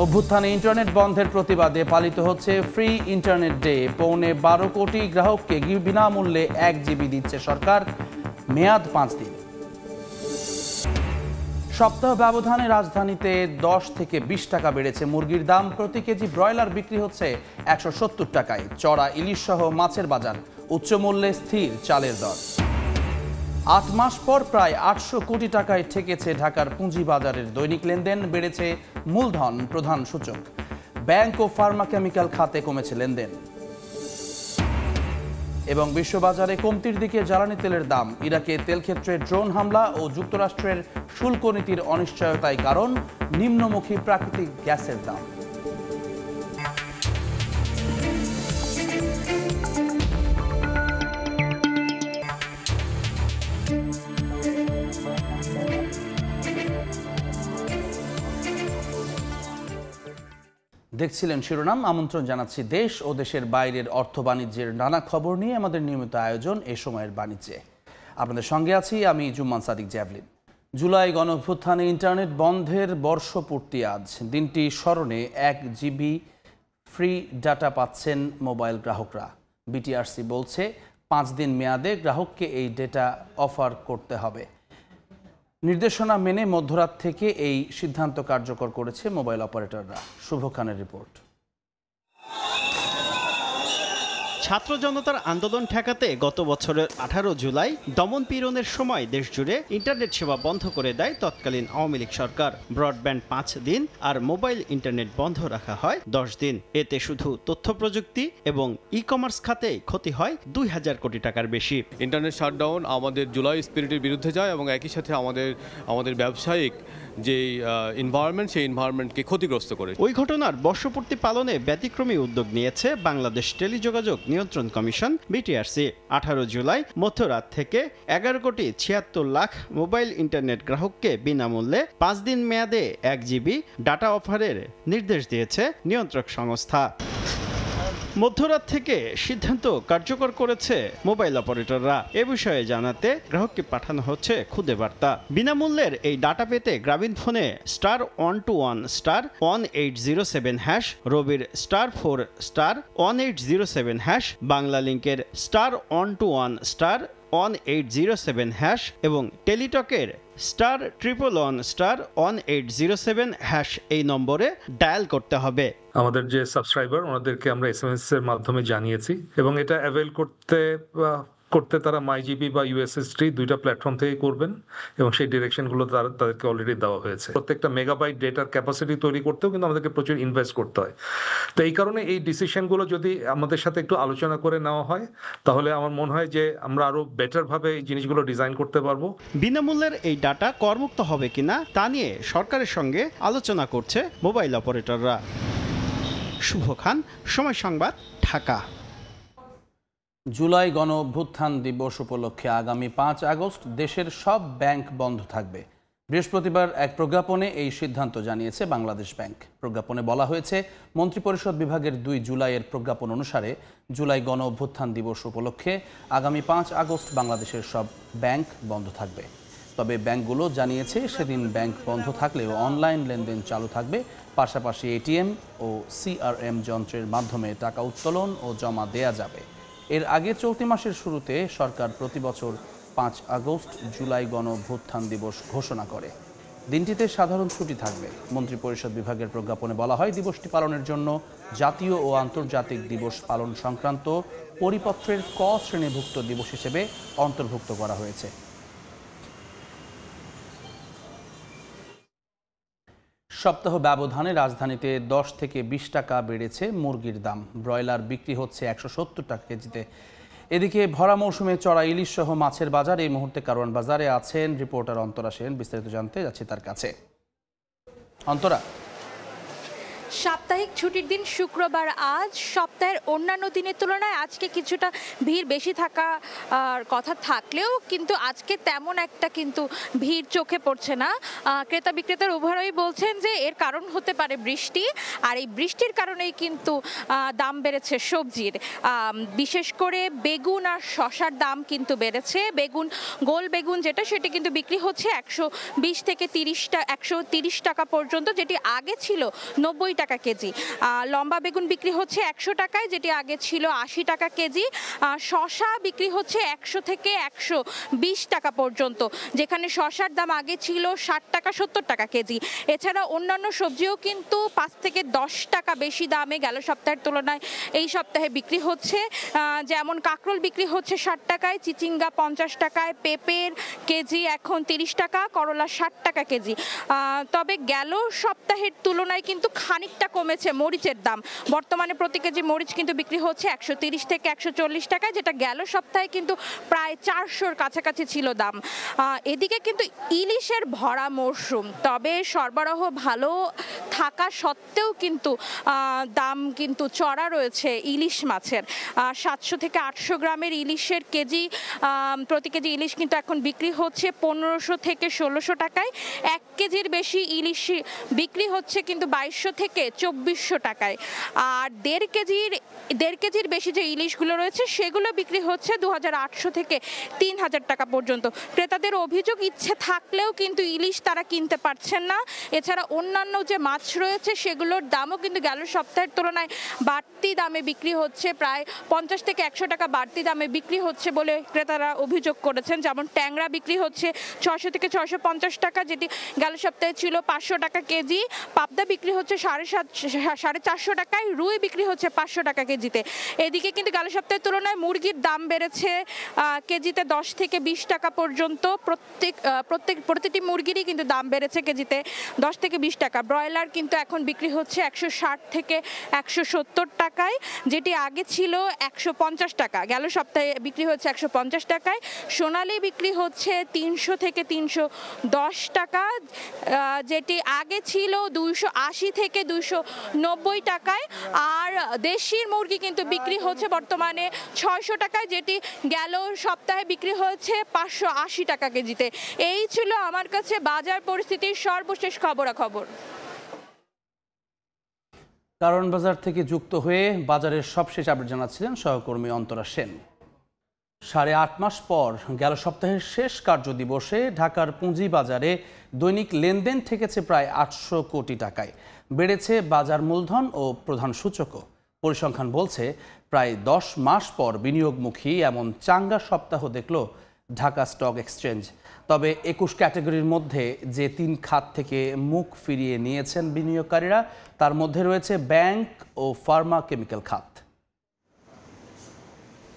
অভ্যুত্থানে ইন্টারনেট বন্ধের প্রতিবাদে পালিত হচ্ছে ফ্রি ইন্টারনেট ডে। 12.25 কোটি গ্রাহককে বিনামূল্যে 1 জিবি দিচ্ছে সরকার, মেয়াদ 5 দিন। সপ্তাহ ব্যবধানে রাজধানীতে 10 থেকে 20 টাকা বেড়েছে মুরগির দাম। প্রতি কেজি ব্রয়লার বিক্রি হচ্ছে 170 টাকায়। চড়া ইলিশ সহ মাছের বাজার, উচ্চ মূল্যে স্থির চালের দর। 8 মাস পর প্রায় 800 কোটি টাকায় ঠেকেছে ঢাকার পুঁজিবাজারের দৈনিক লেনদেন। বেড়েছে মূলধন প্রধান সূচক। ব্যাংক ও ফার্মা কেমিক্যাল খাতে কমেছে লেনদেন। এবং বিশ্ববাজারে কমতির দিকে জ্বালানি তেলের দাম। ইরাকে তেলক্ষেত্রে ড্রোন হামলা ও যুক্তরাষ্ট্রের শুল্ক নীতির অনিশ্চয়তায় কারণ নিম্নমুখী প্রাকৃতিক গ্যাসের দাম। দেখছিলেন শিরোনাম। আমন্ত্রণ জানাচ্ছি দেশ ও দেশের বাইরের অর্থ বাণিজ্যের নানা খবর নিয়ে আমাদের নিয়মিত আয়োজন এ সময়ের বাণিজ্যে। আপনাদের সঙ্গে আছি আমি জুম্মান সাদিক জ্যাভলিন। জুলাই গণঅভ্যুত্থানে ইন্টারনেট বন্ধের বর্ষপূর্তি আজ। দিনটি স্মরণে 1 জিবি ফ্রি ডাটা পাচ্ছেন মোবাইল গ্রাহকরা। বিটিআরসি বলছে 5 দিন মেয়াদে গ্রাহককে এই ডেটা অফার করতে হবে। নির্দেশনা মেনে মধ্যরাত থেকে এই সিদ্ধান্ত কার্যকর করেছে মোবাইল অপারেটররা। শুভ খানের রিপোর্ট। ছাত্র জনতার আন্দোলন ঠেকাতে গত বছরের 18 জুলাই দমন পীড়নের সময় দেশজুড়ে ইন্টারনেট সেবা বন্ধ করে দেয় তৎকালীন আওয়ামী লীগ সরকার। ব্রডব্যান্ড 5 দিন আর মোবাইল ইন্টারনেট বন্ধ রাখা হয় 10 দিন। এতে শুধু তথ্য প্রযুক্তি এবং ই কমার্স খাতে ক্ষতি হয় 2000 কোটি টাকার বেশি। ইন্টারনেট শাটডাউন আমাদের জুলাই স্পিরিটের বিরুদ্ধে যায় এবং একই সাথে আমাদের ব্যবসায়িক যে এনভায়রনমেন্ট, সেই এনভায়রনমেন্টকে ক্ষতিগ্রস্ত করে। ওই ঘটনার বর্ষপূর্তি পালনে ব্যতিক্রমী উদ্যোগ নিয়েছে বাংলাদেশ টেলিযোগাযোগ নিয়ন্ত্রণ কমিশন বিটিআরসি। 18 জুলাই মধ্যরাত থেকে 11,76,00,000 মোবাইল ইন্টারনেট গ্রাহককে বিনামূল্যে 5 দিন মেয়াদে 1 জিবি ডাটা অফারের নির্দেশ দিয়েছে নিয়ন্ত্রক সংস্থা। মধ্যরাত থেকে সিদ্ধান্ত কার্যকর করেছে মোবাইল অপারেটররা। এ বিষয়ে জানাতে গ্রাহককে পাঠানো হচ্ছে খুদে বার্তা। বিনামূল্যের এই ডাটা পেতে গ্রামীণ ফোনে *121*1807#, রবির *4*1807#, বাংলা লিংকের *121*1807# এবং টেলিটকের *111*1807# এই নম্বরে ডায়াল করতে হবে। আমাদের যে সাবস্ক্রাইবার ওনাদেরকে আমরা এসএমএস এর মাধ্যমে জানিয়েছি এবং এটা অ্যাভেল করতে তারা মাইজিবি বা ইউএসএসডি দুইটা প্ল্যাটফর্ম থেকে করবেন এবং সেই ডিরেকশনগুলো তাদেরকে অলরেডি দেওয়া হয়েছে। প্রত্যেকটা মেগাবাইট ডেটার ক্যাপাসিটি তৈরি করতেও কিন্তু আমাদেরকে প্রচুর ইনভেস্ট করতে হয়। তো এই কারণে এই ডিসিশনগুলো যদি আমাদের সাথে একটু আলোচনা করে নেওয়া হয় তাহলে আমার মনে হয় যে আমরা আরো বেটার ভাবে এই জিনিসগুলো ডিজাইন করতে পারবো। বিনামূল্যের এই ডাটা করমুক্ত হবে কিনা তা নিয়ে সরকারের সঙ্গে আলোচনা করছে মোবাইল অপারেটররা। শুভ খান, সময় সংবাদ, ঢাকা। জুলাই গণ অভ্যুত্থান দিবস উপলক্ষে আগামী 5 আগস্ট দেশের সব ব্যাংক বন্ধ থাকবে। বৃহস্পতিবার এক প্রজ্ঞাপনে এই সিদ্ধান্ত জানিয়েছে বাংলাদেশ ব্যাংক। প্রজ্ঞাপনে বলা হয়েছে, মন্ত্রিপরিষদ বিভাগের 2 জুলাইয়ের প্রজ্ঞাপন অনুসারে জুলাই গণ অভ্যুত্থান দিবস উপলক্ষে আগামী 5 আগস্ট বাংলাদেশের সব ব্যাংক বন্ধ থাকবে। তবে ব্যাংকগুলো জানিয়েছে সেদিন ব্যাংক বন্ধ থাকলেও অনলাইন লেনদেন চালু থাকবে। পাশাপাশি এটিএম ও সিআরএম যন্ত্রের মাধ্যমে টাকা উত্তোলন ও জমা দেয়া যাবে। এর আগে চলতি মাসের শুরুতে সরকার প্রতি বছর 5 আগস্ট জুলাই গণ অভ্যুত্থান দিবস ঘোষণা করে। দিনটিতে সাধারণ ছুটি থাকবে। মন্ত্রিপরিষদ বিভাগের প্রজ্ঞাপনে বলা হয়, দিবসটি পালনের জন্য জাতীয় ও আন্তর্জাতিক দিবস পালন সংক্রান্ত পরিপত্রের ক শ্রেণীভুক্ত দিবস হিসেবে অন্তর্ভুক্ত করা হয়েছে। সপ্তাহ ব্যবধানে রাজধানীতে 10 থেকে 20 টাকা বেড়েছে মুরগির দাম। ব্রয়লার বিক্রি হচ্ছে 170 টাকা কেজিতে। এদিকে ভরা মৌসুমে চড়া ইলিশ সহ মাছের বাজার। এই মুহূর্তে কারওয়ান বাজারে আছেন রিপোর্টার অন্তরা সেন। বিস্তারিত জানতে যাচ্ছি তার কাছে। অন্তরা। সাপ্তাহিক ছুটির দিন শুক্রবার আজ সপ্তাহের অন্যান্য দিনের তুলনায় আজকে কিছুটা ভিড় বেশি থাকা কথা থাকলেও কিন্তু আজকে তেমন একটা কিন্তু ভিড় চোখে পড়ছে না। ক্রেতা বিক্রেতার উভয়ই বলছেন যে এর কারণ হতে পারে বৃষ্টি, আর এই বৃষ্টির কারণেই কিন্তু দাম বেড়েছে সবজির। বিশেষ করে বেগুন আর শসার দাম কিন্তু বেড়েছে। বেগুন, গোল বেগুন যেটা, সেটি কিন্তু বিক্রি হচ্ছে 120 থেকে 130 টাকা পর্যন্ত, যেটি আগে ছিল 90 টাকা কেজি। লম্বা বেগুন বিক্রি হচ্ছে 100 টাকায়, যেটি আগে ছিল 80 টাকা কেজি। শসা বিক্রি হচ্ছে 100 থেকে 120 টাকা পর্যন্ত, যেখানে শসার দাম আগে ছিল 60 টাকা 70 টাকা কেজি। এছাড়া অন্যান্য সবজিও কিন্তু 5 থেকে 10 টাকা বেশি দামে গেল সপ্তাহের তুলনায় এই সপ্তাহে বিক্রি হচ্ছে। যেমন কাঁকরোল বিক্রি হচ্ছে 60 টাকায়, চিচিঙ্গা 50 টাকায়, পেঁপের কেজি এখন 30 টাকা, করলা 60 টাকা কেজি। তবে গেল সপ্তাহের তুলনায় কিন্তু খানিকটা কমেছে মরিচের দাম। বর্তমানে প্রতি কেজি মরিচ কিন্তু বিক্রি হচ্ছে 130 থেকে 140 টাকায়, যেটা গেল সপ্তাহে কিন্তু প্রায় 400-র কাছাকাছি ছিল দাম। এদিকে কিন্তু ইলিশের ভরা মরশুম, তবে সরবরাহ ভালো থাকা সত্ত্বেও কিন্তু দাম কিন্তু চড়া রয়েছে ইলিশ মাছের। 700 থেকে 800 গ্রামের ইলিশের কেজি, প্রতি কেজি ইলিশ কিন্তু এখন বিক্রি হচ্ছে 1500 থেকে 1600 টাকায়। 1 কেজির বেশি ইলিশ বিক্রি হচ্ছে কিন্তু 2200 থেকে 2400 টাকায়। আর 1.5 কেজির বেশি যে ইলিশগুলো রয়েছে সেগুলো বিক্রি হচ্ছে 2800 থেকে 3000 টাকা পর্যন্ত। ক্রেতাদের অভিযোগ, ইচ্ছে থাকলেও কিন্তু ইলিশ তারা কিনতে পারছেন না। এছাড়া অন্যান্য যে মাছ রয়েছে সেগুলোর দামও কিন্তু গেল সপ্তাহের তুলনায় বাড়তি দামে বিক্রি হচ্ছে, প্রায় 50 থেকে 100 টাকা বাড়তি দামে বিক্রি হচ্ছে বলে ক্রেতারা অভিযোগ করেছেন। যেমন ট্যাংরা বিক্রি হচ্ছে 600 থেকে 650 টাকা, যেটি গেল সপ্তাহে ছিল 500 টাকা কেজি। পাবদা বিক্রি হচ্ছে 450 টাকায়, রুই বিক্রি হচ্ছে 500 টাকা কেজিতে। এদিকে কিন্তু গেল সপ্তাহের তুলনায় মুরগির দাম বেড়েছে কেজিতে 10 থেকে 20 টাকা পর্যন্ত। প্রতিটি মুরগিরই কিন্তু দাম বেড়েছে কেজিতে 10 থেকে 20 টাকা। ব্রয়লার কিন্তু এখন বিক্রি হচ্ছে 160 থেকে 170 টাকায়, যেটি আগে ছিল 150 টাকা। গেল সপ্তাহে বিক্রি হচ্ছে 150 টাকায়। সোনালী বিক্রি হচ্ছে 300 থেকে 310 টাকা, যেটি আগে ছিল 280 থেকে 290 টাকায়। আর দেশির মুরগি কিন্তু বিক্রি হচ্ছে বর্তমানে 600 টাকায়, যেটি গেল সপ্তাহে বিক্রি হয়েছে 580 টাকা কেজিতে। এই ছিল আমার কাছে বাজার পরিস্থিতির সর্বশেষ খবরাখবর। কারণ বাজার থেকে যুক্ত হয়ে বাজারের সবশেষ আপডেট জানাচ্ছিলেন সহকর্মী অন্তরা সেন। 8.5 মাস পর গেল সপ্তাহের শেষ কার্যদিবসে ঢাকার পুঁজি বাজারে দৈনিক লেনদেন ঠেকেছে প্রায় 800 কোটি টাকায়। বেড়েছে বাজার মূলধন ও প্রধান সূচকও। পরিসংখ্যান বলছে প্রায় 10 মাস পর বিনিয়োগমুখী এমন চাঙ্গা সপ্তাহ দেখল ঢাকা স্টক এক্সচেঞ্জ। তবে 21 ক্যাটাগরির মধ্যে যে 3 খাত থেকে মুখ ফিরিয়ে নিয়েছেন বিনিয়োগকারীরা, তার মধ্যে রয়েছে ব্যাংক ও ফার্মা কেমিক্যাল খাত।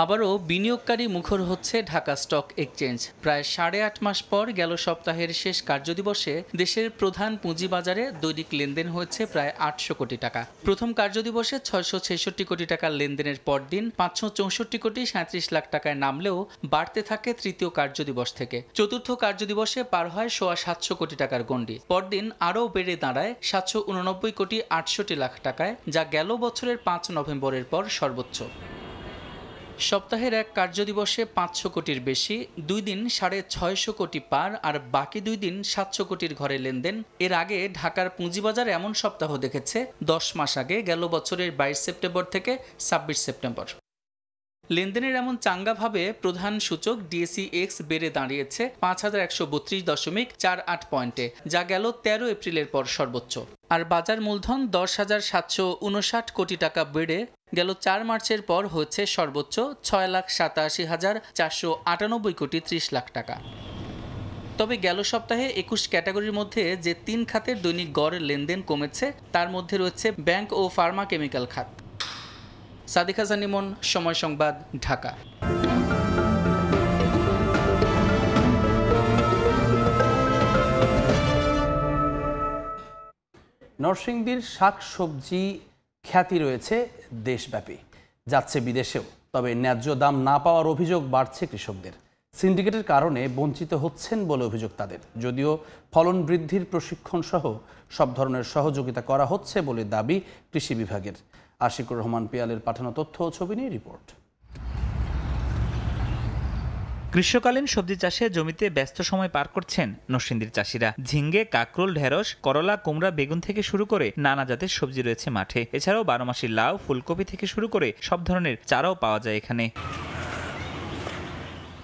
আবারও বিনিয়োগকারী মুখর হচ্ছে ঢাকা স্টক এক্সচেঞ্জ। প্রায় 8.5 মাস পর গেল সপ্তাহের শেষ কার্যদিবসে দেশের প্রধান পুঁজিবাজারে দৈনিক লেনদেন হয়েছে প্রায় 800 কোটি টাকা। প্রথম কার্যদিবসে 666 কোটি টাকার লেনদেনের পরদিন 564 কোটি 37 লাখ টাকায় নামলেও বাড়তে থাকে তৃতীয় কার্যদিবস থেকে। চতুর্থ কার্যদিবসে পার হয় 750 কোটি টাকার গণ্ডি। পরদিন আরও বেড়ে দাঁড়ায় 789 কোটি 68 লাখ টাকায়, যা গেল বছরের 5 নভেম্বরের পর সর্বোচ্চ। সপ্তাহের এক কার্যদিবসে 500 কোটির বেশি, 2 দিন 650 কোটি পার, আর বাকি 2 দিন 700 কোটির ঘরে লেনদেন। এর আগে ঢাকার পুঁজিবাজার এমন সপ্তাহ দেখেছে 10 মাস আগে, গেল বছরের 22 সেপ্টেম্বর থেকে 26 সেপ্টেম্বর। লেনদেনের এমন চাঙ্গাভাবে প্রধান সূচক DAX বেড়ে দাঁড়িয়েছে 5132.48 পয়েন্টে, যা গেল 13 এপ্রিলের পর সর্বোচ্চ। আর বাজার মূলধন 10,759 কোটি টাকা বেড়ে গেল 4 মার্চের পর হয়েছে সর্বোচ্চ 6,87,498 কোটি 30 লাখ টাকা। তবে গেল সপ্তাহে 21 ক্যাটাগরির মধ্যে যে 3 খাতের দৈনিক গড় লেনদেন কমেছে, তার মধ্যে রয়েছে ব্যাংক ও ফার্মা কেমিক্যাল খাত। সাদিক হাসান ইমন, সময় সংবাদ, ঢাকা। নরসিংদীর শাকসবজি খ্যাতি রয়েছে দেশব্যাপী, যাচ্ছে বিদেশেও। তবে ন্যায্য দাম না পাওয়ার অভিযোগ বাড়ছে কৃষকদের। সিন্ডিকেটের কারণে বঞ্চিত হচ্ছেন বলে অভিযোগ তাদের। যদিও ফলন বৃদ্ধির প্রশিক্ষণ সহ সব ধরনের সহযোগিতা করা হচ্ছে বলে দাবি কৃষি বিভাগের। আশিকুর রহমান পিয়ালের পাঠানো তথ্য ও ছবি নিয়ে রিপোর্ট। গ্রীষ্মকালীন সবজি চাষে জমিতে ব্যস্ত সময় পার করছেন নরসিংদীর চাষিরা। ঝিঙ্গে, কাকরোল, ঢেঁড়স, করলা, কুমড়া, বেগুন থেকে শুরু করে নানা জাতের সবজি রয়েছে মাঠে। এছাড়াও 12 মাসি লাউ, ফুলকপি থেকে শুরু করে সব ধরনের চারাও পাওয়া যায় এখানে।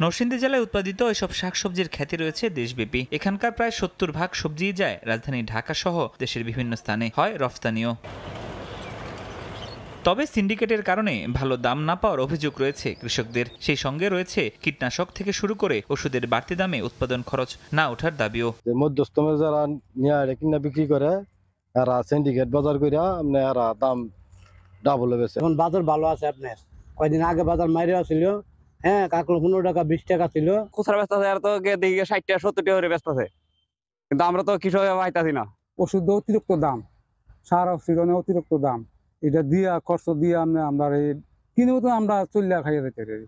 নরসিংদী জেলায় উৎপাদিত এসব শাকসবজির খ্যাতি রয়েছে দেশব্যাপী। এখানকার প্রায় 70% সবজিই যায় রাজধানী ঢাকা সহ দেশের বিভিন্ন স্থানে, হয় রফতানিও। তবে সিন্ডিকেটের কারণে ভালো দাম না পাওয়ার অভিযোগ রয়েছে কৃষকদের। সেই সঙ্গে রয়েছে কীটনাশক থেকে শুরু করে ওষুধের বাড়তি দামে উৎপাদন খরচ না ওঠার দাবিও। মধ্যস্থ যারা নিয়ে কিনা বিক্রি করে এরা সিন্ডিকেট বাজার করে এরা দাম ডাবল বেছে। এখন বাজার ভালো আছে আপনার, কয়দিন আগে বাজার মাইরে ছিল, হ্যাঁ কাকল 15 টাকা 20 টাকা ছিল। খুচরা ব্যস্ত আছে, আর তো দেখি 60 টাকা 70 টাকা করে ব্যস্ত আছে, কিন্তু আমরা তো কৃষক পাইতাছি না। ওষুধ অতিরিক্ত দাম, সার অক্সিজেনের অতিরিক্ত দাম, এটা দিয়া খরচ দিয়ে আমরা কিনে তো আমরা চল্লা খাইয়ে যেতে পারি,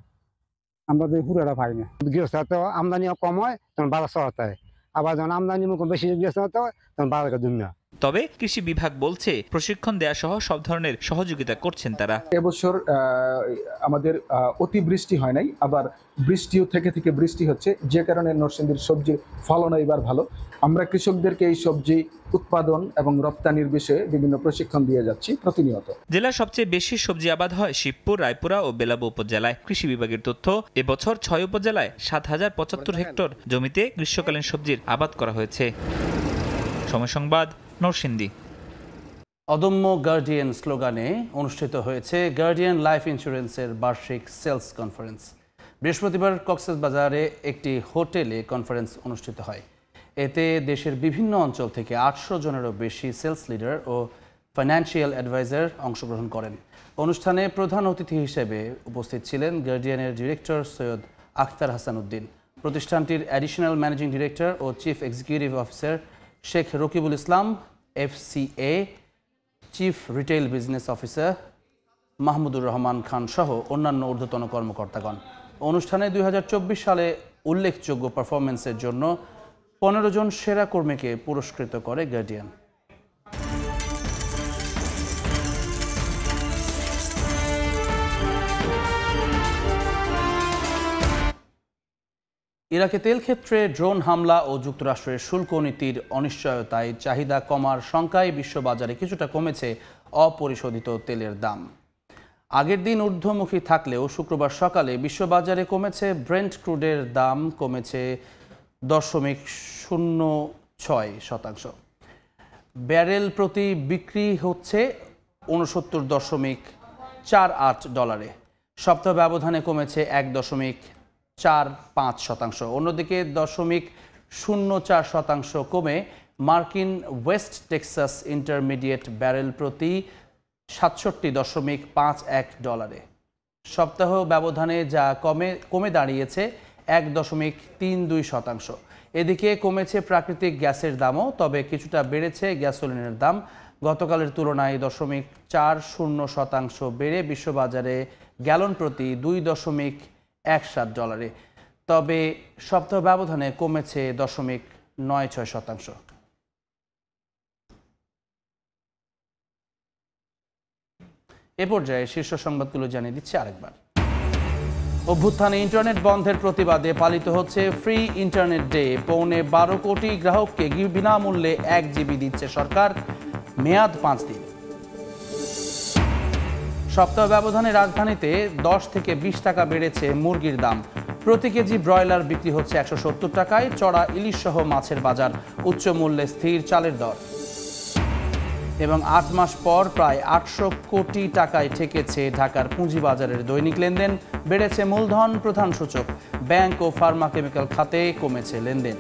আমরা পুরাটা পাই না। গৃহস্থ আমদানিও কম হয় তখন বাজার সস্তা হয়, আবার যখন আমদানি বেশি গৃহস্থ হয় তখন বাজার দুম না। তবে কৃষি বিভাগ বলছে প্রশিক্ষণ দেয়া সহ সব ধরনের সহযোগিতা করছেন তারা। এবছর আমাদের অতিবৃষ্টি হয় নাই, আবার বৃষ্টিও থেকে বৃষ্টি হচ্ছে, যে কারণে নরসিংদীর সবজির ফলন এবার ভালো। আমরা কৃষকদেরকে এই সবজি উৎপাদন এবং রপ্তানির বিষয়ে বিভিন্ন প্রশিক্ষণ দিয়ে যাচ্ছি প্রতিনিয়ত। জেলার সবচেয়ে বেশি সবজি আবাদ হয় শিবপুর, রায়পুরা ও বেলাবো উপজেলায়। কৃষি বিভাগের তথ্য, এবছর 6 উপজেলায় 7075 হেক্টর জমিতে গ্রীষ্মকালীন সবজির আবাদ করা হয়েছে। সময় সংবাদ, নরসিংদী। অদম্য গার্ডিয়ান স্লোগানে অনুষ্ঠিত হয়েছে গার্ডিয়ান লাইফ ইন্স্যুরেন্সের বার্ষিক সেলস কনফারেন্স। বৃহস্পতিবার কক্সবাজারে একটি হোটেলে কনফারেন্স অনুষ্ঠিত হয়। এতে দেশের বিভিন্ন অঞ্চল থেকে 800 জনেরও বেশি সেলস লিডার ও ফাইন্যান্সিয়াল অ্যাডভাইজার অংশগ্রহণ করেন। অনুষ্ঠানে প্রধান অতিথি হিসেবে উপস্থিত ছিলেন গার্ডিয়ানের ডিরেক্টর সৈয়দ আখতার হাসান উদ্দিন, প্রতিষ্ঠানটির অ্যাডিশনাল ম্যানেজিং ডিরেক্টর ও chief executive officer Sheikh Rakibul Islam, FCA chief retail business officer Mahmudur Rahman Khan সহ অন্যান্য ঊর্ধ্বতন কর্মকর্তাগণ। অনুষ্ঠানে 2024 সালে উল্লেখযোগ্য পারফরমেন্সের জন্য 15 জন সেরা কর্মীকে পুরস্কৃত করে গার্ডিয়ান। ইরাকে তেল ক্ষেত্রে ড্রোন হামলা ও যুক্তরাষ্ট্রের শুল্ক নীতির অনিশ্চয়তায় চাহিদা কমার শঙ্কায় বিশ্ববাজারে কিছুটা কমেছে অপরিশোধিত তেলের দাম। আগের দিন ঊর্ধ্বমুখী থাকলেও শুক্রবার সকালে বিশ্ববাজারে কমেছে ব্রেন্ট ক্রুডের দাম, কমেছে 0.06%। ব্যারেল প্রতি বিক্রি হচ্ছে $69.48। সপ্তাহ ব্যবধানে কমেছে 1.45%। অন্যদিকে 0.04% কমে মার্কিন ওয়েস্ট টেক্সাস ইন্টারমিডিয়েট ব্যারেল প্রতি $67.51। সপ্তাহ ব্যবধানে যা কমে দাঁড়িয়েছে 1.32%। এদিকে কমেছে প্রাকৃতিক গ্যাসের দামও, তবে কিছুটা বেড়েছে গ্যাসোলিনের দাম। গতকালের তুলনায় 0.40% বেড়ে বিশ্ববাজারে গ্যালন প্রতি $2.17। তবে সপ্তাহ ব্যবধানে কমেছে 0.96%। এ পর্যায়ে শীর্ষ সংবাদগুলো জানিয়ে দিচ্ছে আরেকবার। অভ্যুত্থানে ইন্টারনেট বন্ধের প্রতিবাদে পালিত হচ্ছে ফ্রি ইন্টারনেট ডে। 12.25 কোটি গ্রাহককে বিনামূল্যে 1 GB দিচ্ছে সরকার, মেয়াদ 5 দিন। সপ্তাহ ব্যবধানে রাজধানীতে 10 থেকে 20 টাকা বেড়েছে মুরগির দাম। প্রতি কেজি ব্রয়লার বিক্রি হচ্ছে 170 টাকায়। চড়া ইলিশ সহ মাছের বাজার, উচ্চ মূল্যে স্থির চালের দর। এবং 8 মাস পর প্রায় 800 কোটি টাকায় ঠেকেছে ঢাকার পুঁজিবাজারের দৈনিক লেনদেন। বেড়েছে মূলধন প্রধান সূচক। ব্যাংক ও ফার্মা কেমিক্যাল খাতে কমেছে লেনদেন।